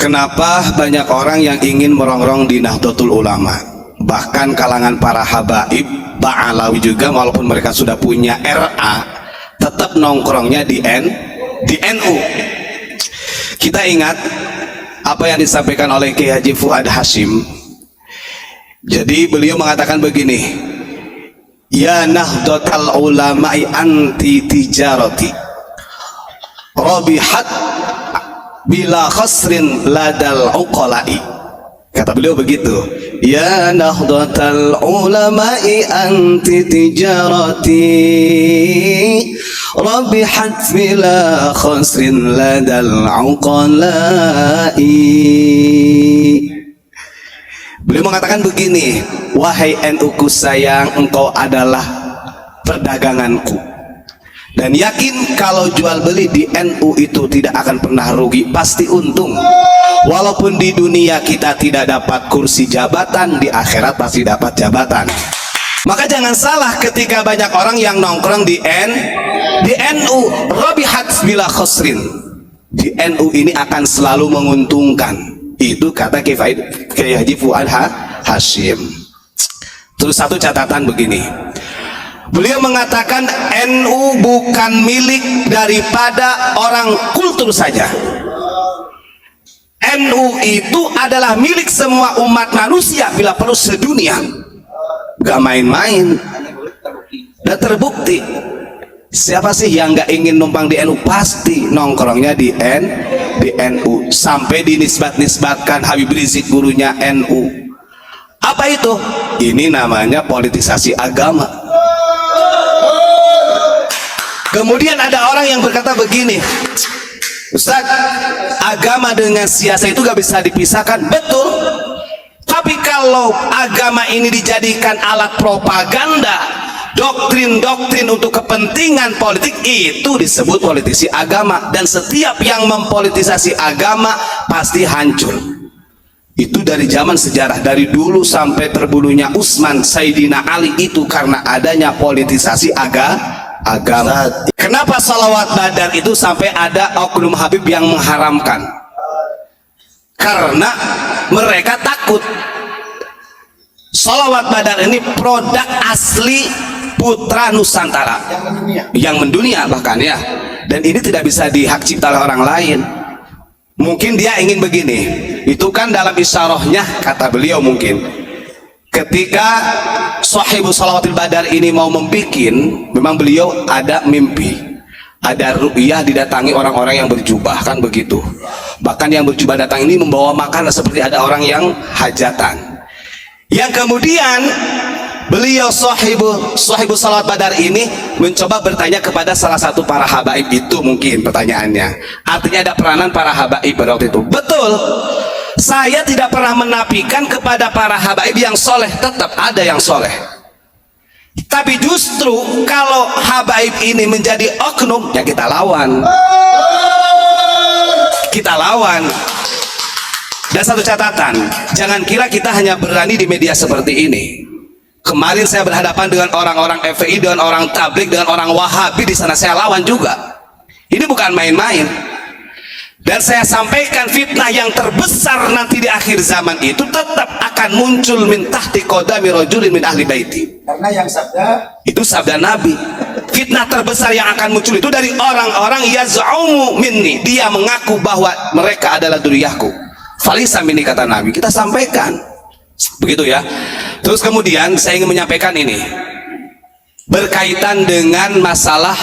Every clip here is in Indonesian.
Kenapa banyak orang yang ingin merongrong di Nahdlatul Ulama? Bahkan kalangan para habaib, Ba'alawi juga, walaupun mereka sudah punya RA, tetap nongkrongnya di NU. Kita ingat apa yang disampaikan oleh Kiai Haji Fuad Hashim. Jadi beliau mengatakan begini, ya Nahdlatul Ulama'i anti tijarati rabihat bila khasrin ladal uqala'i. Kata beliau begitu, ya Nahdlatul Ulama'i anti tijarati rabihat bila khasrin ladal uqala'i. Beliau mengatakan begini, wahai NU ku sayang, engkau adalah perdaganganku, dan yakin kalau jual beli di NU itu tidak akan pernah rugi, pasti untung. Walaupun di dunia kita tidak dapat kursi jabatan, di akhirat pasti dapat jabatan. Maka jangan salah ketika banyak orang yang nongkrong di NU, rabihat bila khosrin, di NU ini akan selalu menguntungkan. Itu kata Kiai Haji Fuad Hashim. Terus satu catatan begini, beliau mengatakan NU bukan milik daripada orang kultur saja. NU itu adalah milik semua umat manusia bila perlu sedunia. Gak main-main. Dan terbukti, siapa sih yang gak ingin numpang di NU? Pasti nongkrongnya di NU. Sampai dinisbat-nisbatkan Habib Rizik gurunya NU. Apa itu? Ini namanya politisasi agama. Kemudian ada orang yang berkata begini, Ustaz, agama dengan siasa itu gak bisa dipisahkan. Betul. Tapi kalau agama ini dijadikan alat propaganda, doktrin-doktrin untuk kepentingan politik, itu disebut politisi agama. Dan setiap yang mempolitisasi agama pasti hancur. Itu dari zaman sejarah, dari dulu sampai terbunuhnya Utsman, Sayyidina Ali, itu karena adanya politisasi agama. Kenapa salawat badar itu sampai ada oknum Habib yang mengharamkan? Karena mereka takut salawat badar ini produk asli putra Nusantara yang mendunia bahkan ya, dan ini tidak bisa dihak cipta oleh orang lain. Mungkin dia ingin begini, itu kan dalam isyarahnya kata beliau, mungkin ketika Sahibu Salawatil Badar ini mau membikin, memang beliau ada mimpi, ada ru'yah didatangi orang-orang yang berjubah, kan begitu. Bahkan yang berjubah datang ini membawa makanan seperti ada orang yang hajatan. Yang kemudian beliau Sahibu Salawat Badar ini mencoba bertanya kepada salah satu para habaib itu, mungkin pertanyaannya. Artinya ada peranan para habaib pada waktu itu. Betul. Saya tidak pernah menafikan kepada para habaib yang soleh, tetap ada yang soleh. Tapi justru kalau habaib ini menjadi oknum, ya kita lawan. Kita lawan. Dan satu catatan, jangan kira kita hanya berani di media seperti ini. Kemarin saya berhadapan dengan orang-orang FPI, dengan orang tabligh, dengan orang Wahabi, di sana saya lawan juga. Ini bukan main-main. Dan saya sampaikan fitnah yang terbesar nanti di akhir zaman itu tetap akan muncul min tahti qadami rajulin min ahli baiti. Karena yang sabda itu sabda Nabi. Fitnah terbesar yang akan muncul itu dari orang-orang yaz'umu minni, dia mengaku bahwa mereka adalah dzurriyyahku. Falisa minni, kata Nabi. Kita sampaikan. Begitu ya. Terus kemudian saya ingin menyampaikan ini berkaitan dengan masalah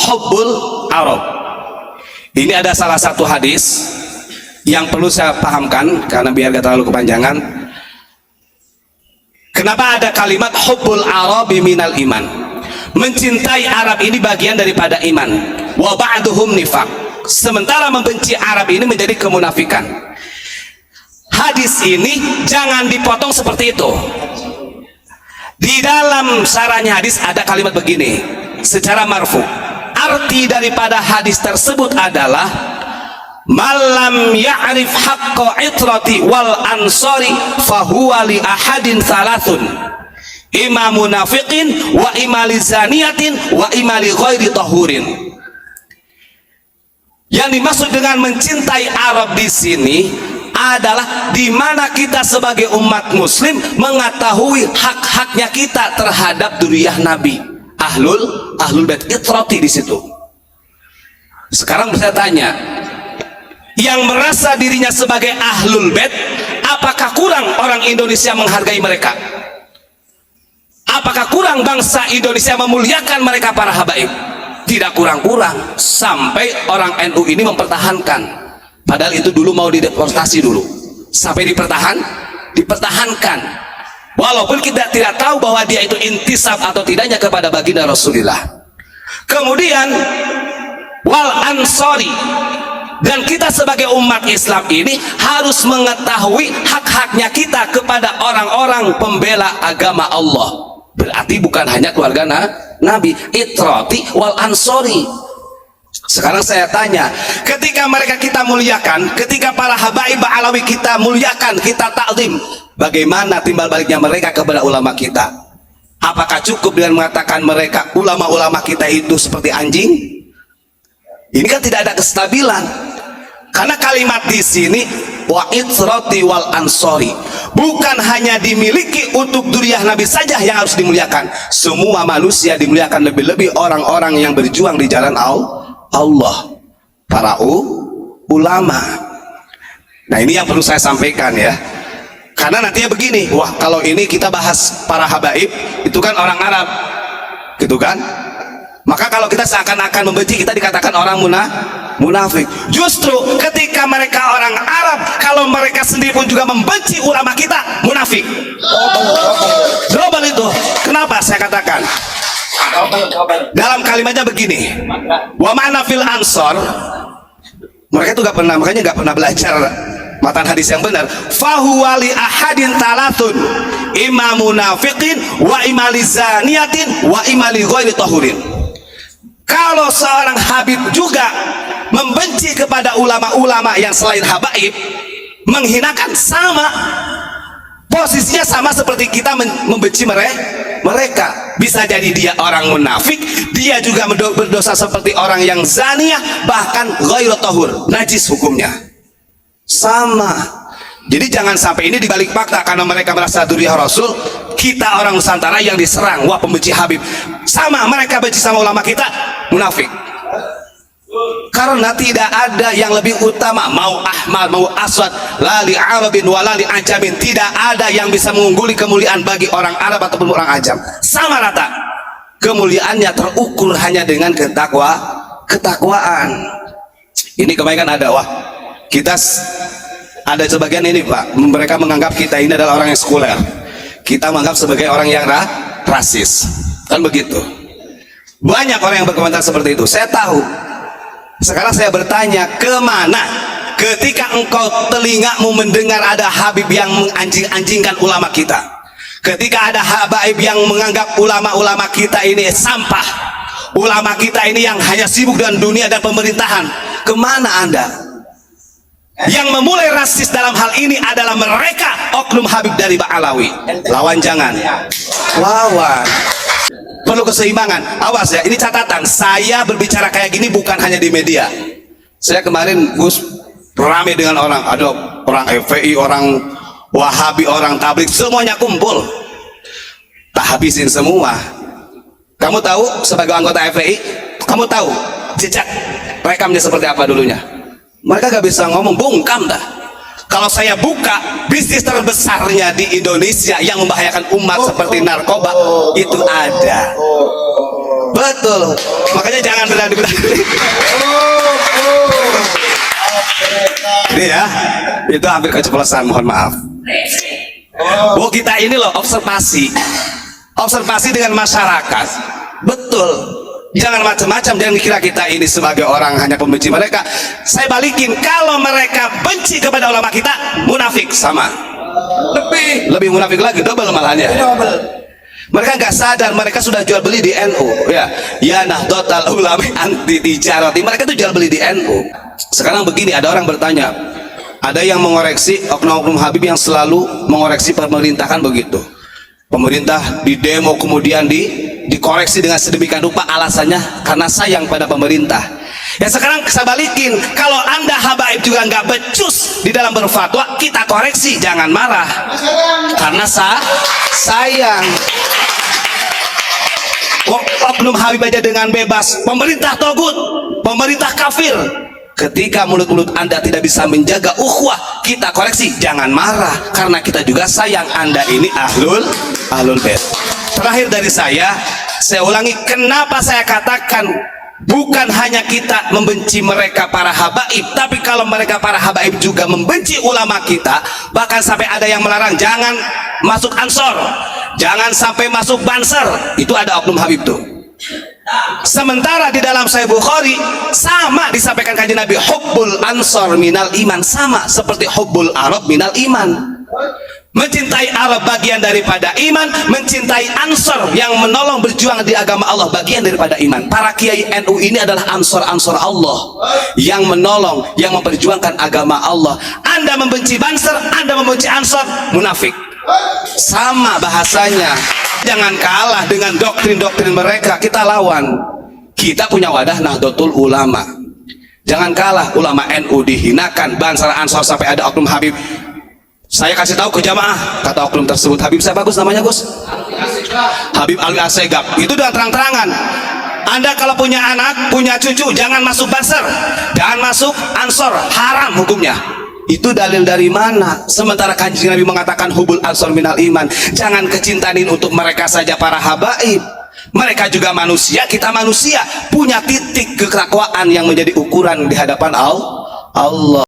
hubbul Arab. Ini ada salah satu hadis yang perlu saya pahamkan karena biar gak terlalu kepanjangan. Kenapa ada kalimat hubbul Arabi minal iman? Mencintai Arab ini bagian daripada iman. Wa ba'duhum nifaq. Sementara membenci Arab ini menjadi kemunafikan. Hadis ini jangan dipotong seperti itu. Di dalam sarahnya hadis ada kalimat begini secara marfu. Arti daripada hadis tersebut adalah malam ya'rif haqqa itrati wal ansari fahuwa li ahadin thalathun, imam munafiqin wa imali zaniyatin wa imali ghairi tahurin. Yang dimaksud dengan mencintai Arab di sini adalah di mana kita sebagai umat muslim mengetahui hak-haknya kita terhadap dzurriyyah Nabi, ahlul bait, itrati di situ. Sekarang saya tanya, yang merasa dirinya sebagai ahlul bait, apakah kurang orang Indonesia menghargai mereka? Apakah kurang bangsa Indonesia memuliakan mereka para habaib? Tidak kurang-kurang, sampai orang NU ini mempertahankan, padahal itu dulu mau dideportasi dulu, sampai dipertahankan, walaupun kita tidak tahu bahwa dia itu intisab atau tidaknya kepada baginda Rasulullah. Kemudian wal ansori, dan kita sebagai umat Islam ini harus mengetahui hak-haknya kita kepada orang-orang pembela agama Allah. Berarti bukan hanya keluarga Nabi, itrati wal ansori. Sekarang saya tanya, ketika mereka kita muliakan, ketika para habaib alawi kita muliakan, kita taklim, bagaimana timbal baliknya mereka kepada ulama kita? Apakah cukup dengan mengatakan mereka ulama-ulama kita itu seperti anjing? Ini kan tidak ada kestabilan. Karena kalimat di sini wa itrati wal ansori bukan hanya dimiliki untuk dzurriyyah Nabi saja yang harus dimuliakan. Semua manusia dimuliakan, lebih-lebih orang-orang yang berjuang di jalan Allah, para ulama. Nah, ini yang perlu saya sampaikan ya. Karena nantinya begini, wah kalau ini kita bahas para habaib, itu kan orang Arab, gitu kan? Maka kalau kita seakan-akan membenci, kita dikatakan orang munafik. Justru ketika mereka orang Arab, kalau mereka sendiri pun juga membenci ulama kita, munafik. Double itu. Kenapa saya katakan? Dalam kalimatnya begini, wa ma'na fil ansor, mereka itu makanya nggak pernah belajar matan hadis yang benar. Fahuwa li ahadin talatun, imam munafiqin wa imali zaniyatin wa imali ghairi tahurin. Kalau seorang habib juga membenci kepada ulama-ulama yang selain habaib, menghinakan, sama posisinya, sama seperti kita membenci mereka. Bisa jadi dia orang munafik, dia juga berdosa seperti orang yang zaniyah, bahkan ghairu tahur, najis hukumnya, sama. Jadi jangan sampai ini dibalik fakta karena mereka merasa dzurriyyah Rasul, kita orang Nusantara yang diserang, wah pembenci Habib. Sama, mereka benci sama ulama kita, munafik. Karena tidak ada yang lebih utama, mau ahmar mau aswad, lali arabin walali ajamin, tidak ada yang bisa mengungguli kemuliaan bagi orang Arab ataupun orang Ajam. Sama rata kemuliaannya, terukur hanya dengan ketakwaan. Ini kebaikan ada, wah kita ada sebagian ini Pak, mereka menganggap kita ini adalah orang yang sekuler, kita menganggap sebagai orang yang rasis, kan begitu. Banyak orang yang berkomentar seperti itu, saya tahu. Sekarang saya bertanya, kemana ketika engkau telingamu mendengar ada habib yang menganjing-anjingkan ulama kita, ketika ada habaib yang menganggap ulama-ulama kita ini sampah, ulama kita ini yang hanya sibuk dengan dunia dan pemerintahan, kemana Anda? Yang memulai rasis dalam hal ini adalah mereka, oknum habib dari Ba'alawi. Lawan jangan, lawan. Perlu keseimbangan. Awas ya, ini catatan, saya berbicara kayak gini bukan hanya di media. Saya kemarin Gus ramai dengan orang, ada orang FPI, orang Wahabi, orang Tabligh, semuanya kumpul, tak habisin semua. Kamu tahu sebagai anggota FPI, kamu tahu jejak rekamnya seperti apa dulunya? Mereka gak bisa ngomong, bungkam dah. Kalau saya buka bisnis terbesarnya di Indonesia yang membahayakan umat seperti narkoba, itu ada. Betul. Makanya jangan berani-berani. Ini ya, itu hampir keceplosan, mohon maaf. Oh, kita ini loh observasi dengan masyarakat. Betul. Jangan macam-macam, jangan dikira kita ini sebagai orang hanya pembenci mereka. Saya balikin, kalau mereka benci kepada ulama kita, munafik, sama. Lebih munafik lagi, double malahannya. Mereka nggak sadar, mereka sudah jual beli di NU. Ya Nahdlatul Ulama anti tijarati, mereka itu jual beli di NU. Sekarang begini, ada orang bertanya, ada yang mengoreksi oknum-oknum Habib yang selalu mengoreksi pemerintahan begitu. Pemerintah di demo kemudian dikoreksi dengan sedemikian rupa, alasannya karena sayang pada pemerintah. Ya sekarang saya balikin, kalau anda habaib juga nggak becus di dalam berfatwa, kita koreksi, jangan marah, karena sayang. Oknum habib aja dengan bebas, pemerintah togut, pemerintah kafir. Ketika mulut-mulut anda tidak bisa menjaga ukhuwah, kita koreksi, jangan marah, karena kita juga sayang, anda ini ahlul bait. Terakhir dari saya ulangi, kenapa saya katakan bukan hanya kita membenci mereka para habaib, tapi kalau mereka para habaib juga membenci ulama kita, bahkan sampai ada yang melarang jangan masuk ansor, jangan sampai masuk banser. Itu ada oknum habib tuh. Sementara di dalam Sahih Bukhari sama disampaikan kanjeng Nabi, hubbul ansor minal iman, sama seperti hubbul arab minal iman. Mencintai Arab bagian daripada iman, mencintai Ansor yang menolong berjuang di agama Allah bagian daripada iman. Para kiai NU ini adalah ansor-ansor Allah yang menolong, yang memperjuangkan agama Allah. Anda membenci Banser, Anda membenci Ansor, munafik. Sama bahasanya. Jangan kalah dengan doktrin-doktrin mereka, kita lawan. Kita punya wadah Nahdlatul Ulama. Jangan kalah, ulama NU dihinakan, Banser, Ansor, sampai ada oknum habib. Saya kasih tahu ke jamaah, kata oknum tersebut, Habib saya bagus namanya Gus, Habib Ali Assegaf. Itu dengan terang-terangan, Anda kalau punya anak, punya cucu, jangan masuk Banser, jangan masuk Ansor, haram hukumnya. Itu dalil dari mana? Sementara kanjeng Nabi mengatakan hubul ansor minal iman. Jangan kecintaan untuk mereka saja para habaib, mereka juga manusia, kita manusia, punya titik ketakwaan yang menjadi ukuran di hadapan Allah.